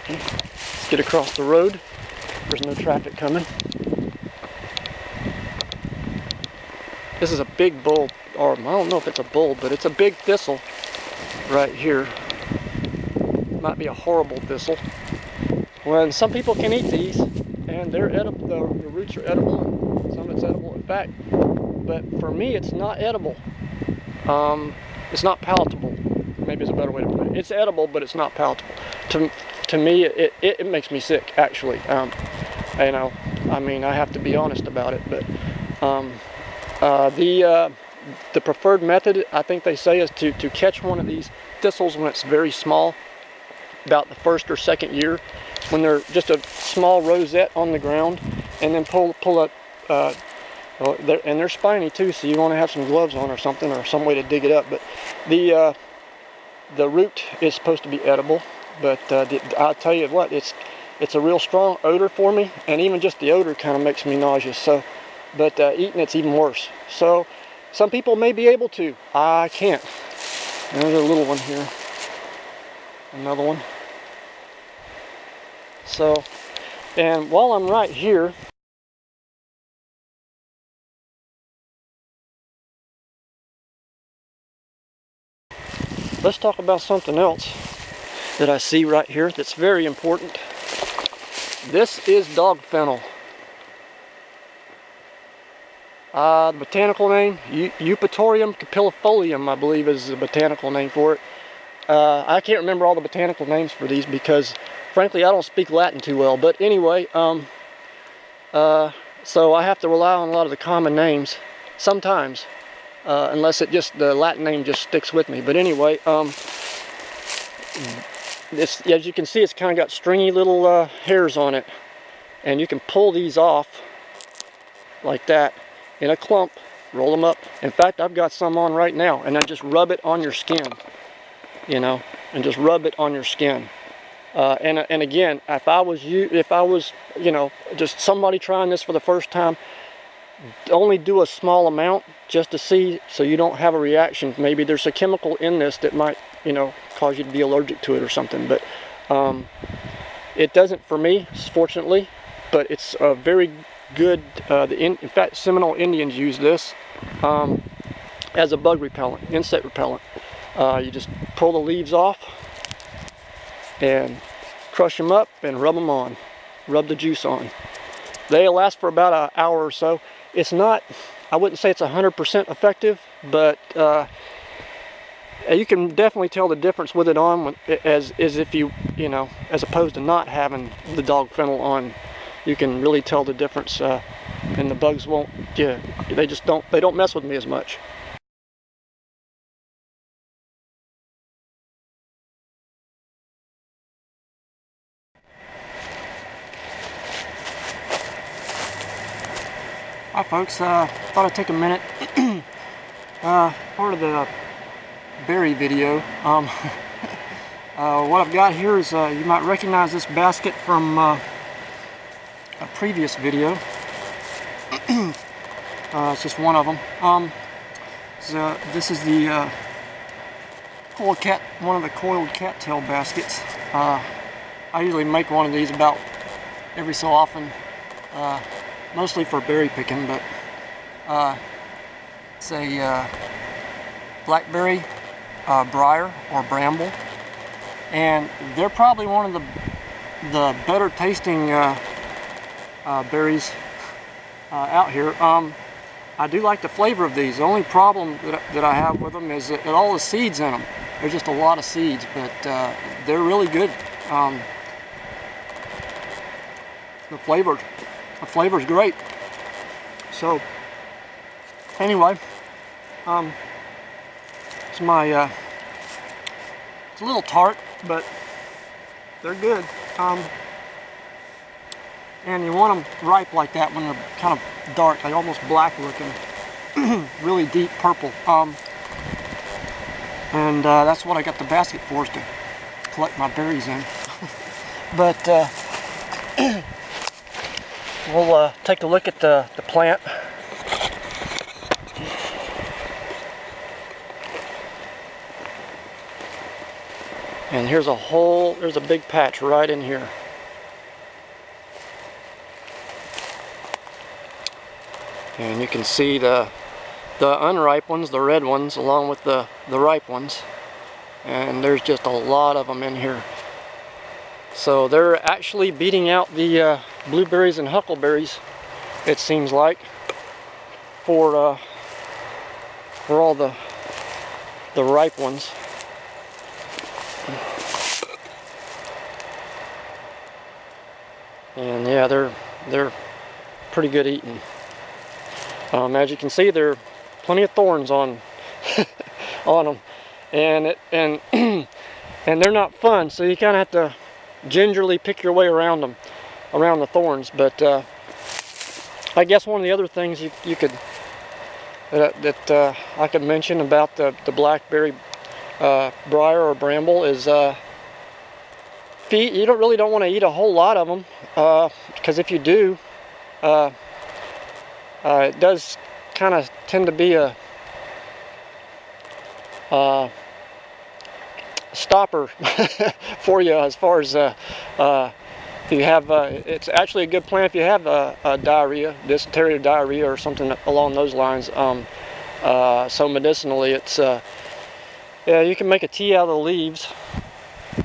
Let's get across the road. There's no traffic coming. This is a big bulb, or I don't know if it's a bulb, but it's a big thistle right here. Might be a horrible thistle. When some people can eat these, and they're edible, the roots are edible, and some it's edible in fact. But for me, it's not edible. It's not palatable. Maybe is a better way to put it. It's edible, but it's not palatable. To me, it makes me sick, actually. You know, I mean, I have to be honest about it. But the preferred method, I think they say, is to catch one of these thistles when it's very small, about the first or second year, when they're just a small rosette on the ground, and then pull up. And they're spiny too, so you want to have some gloves on or something, or some way to dig it up. But the root is supposed to be edible, but I'll tell you what, it's a real strong odor for me, and even just the odor kind of makes me nauseous. So, but eating it's even worse. So some people may be able to. I can't. And there's a little one here. Another one. So, and while I'm right here, let's talk about something else that I see right here that's very important. This is Dogfennel. The botanical name, Eupatorium capillifolium, I believe is the botanical name for it. I can't remember all the botanical names for these because, frankly, I don't speak Latin too well. But anyway, so I have to rely on a lot of the common names sometimes, unless the Latin name just sticks with me. But anyway, as you can see, it's kind of got stringy little hairs on it, and you can pull these off like that in a clump, roll them up. In fact, I've got some on right now, and then just rub it on your skin, you know, and just rub it on your skin. And again, if I was you know, just somebody trying this for the first time, only do a small amount just to see, so you don't have a reaction. Maybe there's a chemical in this that might, you know, cause you to be allergic to it or something. But it doesn't for me, fortunately. But it's a very good. In fact, Seminole Indians use this as a bug repellent, insect repellent. You just pull the leaves off and crush them up and rub them on. Rub the juice on. They last for about an hour or so. It's not, I wouldn't say it's 100% effective, but you can definitely tell the difference with it on, as if you know, as opposed to not having the Dogfennel on. You can really tell the difference, and the bugs won't, they don't mess with me as much. Hi folks, thought I'd take a minute, part of the berry video. What I've got here is, you might recognize this basket from a previous video. It's just one of them. So this is the one of the coiled cattail baskets. I usually make one of these about every so often. Mostly for berry picking, but it's a blackberry, briar, or bramble, and they're probably one of the better tasting berries out here. I do like the flavor of these. The only problem that I have with them is that all the seeds in them. There's just a lot of seeds, but they're really good. The flavor's great. So anyway, it's my it's a little tart, but they're good. And you want them ripe like that when they're kind of dark, like almost black looking, really deep purple. And that's what I got the basket for, is to collect my berries in. But we'll take a look at the plant. And here's there's a big patch right in here. And you can see the unripe ones, the red ones, along with the ripe ones. And there's just a lot of them in here. So they're actually beating out the blueberries and huckleberries, it seems like, for all the ripe ones. And yeah, they're pretty good eating. As you can see, there are plenty of thorns on on them, and and they're not fun. So you kind of have to gingerly pick your way around them, around the thorns. But I guess one of the other things you could I could mention about the blackberry briar or bramble is you really don't want to eat a whole lot of them, because if you do, it does kind of tend to be a stopper for you, as far as if you have it's actually a good plan if you have diarrhea, dysentery or diarrhea or something along those lines. So medicinally, it's yeah, you can make a tea out of the leaves,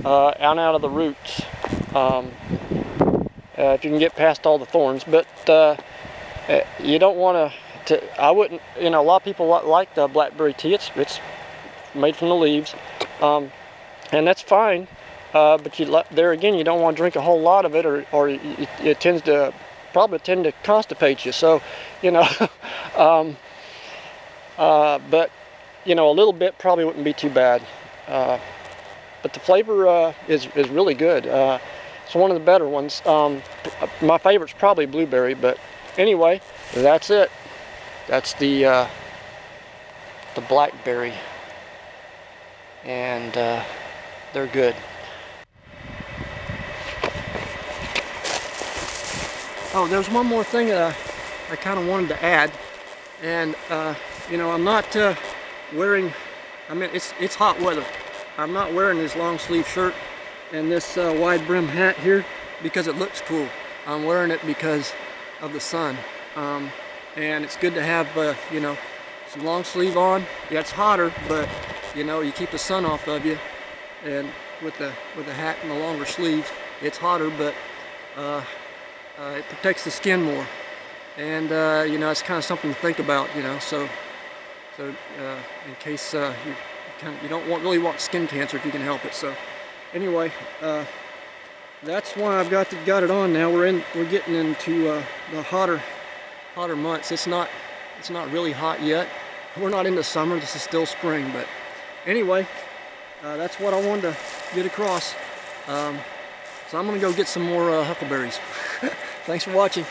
out of the roots, if you can get past all the thorns. But you don't want to. I wouldn't. You know, a lot of people like the blackberry tea. It's made from the leaves, and that's fine. But there again, you don't want to drink a whole lot of it, or it tends to probably tend to constipate you. So, you know, but you know, a little bit probably wouldn't be too bad. But the flavor is really good. It's one of the better ones. My favorite's probably blueberry, but anyway, that's it. That's the blackberry, and they're good. Oh, there's one more thing that I kind of wanted to add, and you know, I'm not wearing. I mean, it's hot weather. I'm not wearing this long sleeve shirt and this wide brim hat here because it looks cool. I'm wearing it because of the sun, and it's good to have you know, some long sleeve on. Yeah, it's hotter, but you know, you keep the sun off of you, and with the hat and the longer sleeves, it's hotter, but it protects the skin more, and you know, it's kind of something to think about, you know. So in case you don't really want skin cancer if you can help it. So anyway, that's why I've got it on now. We're getting into the hotter months. It's not really hot yet. We're not into summer. This is still spring. But anyway, that's what I wanted to get across. So I'm gonna go get some more huckleberries. Thanks for watching.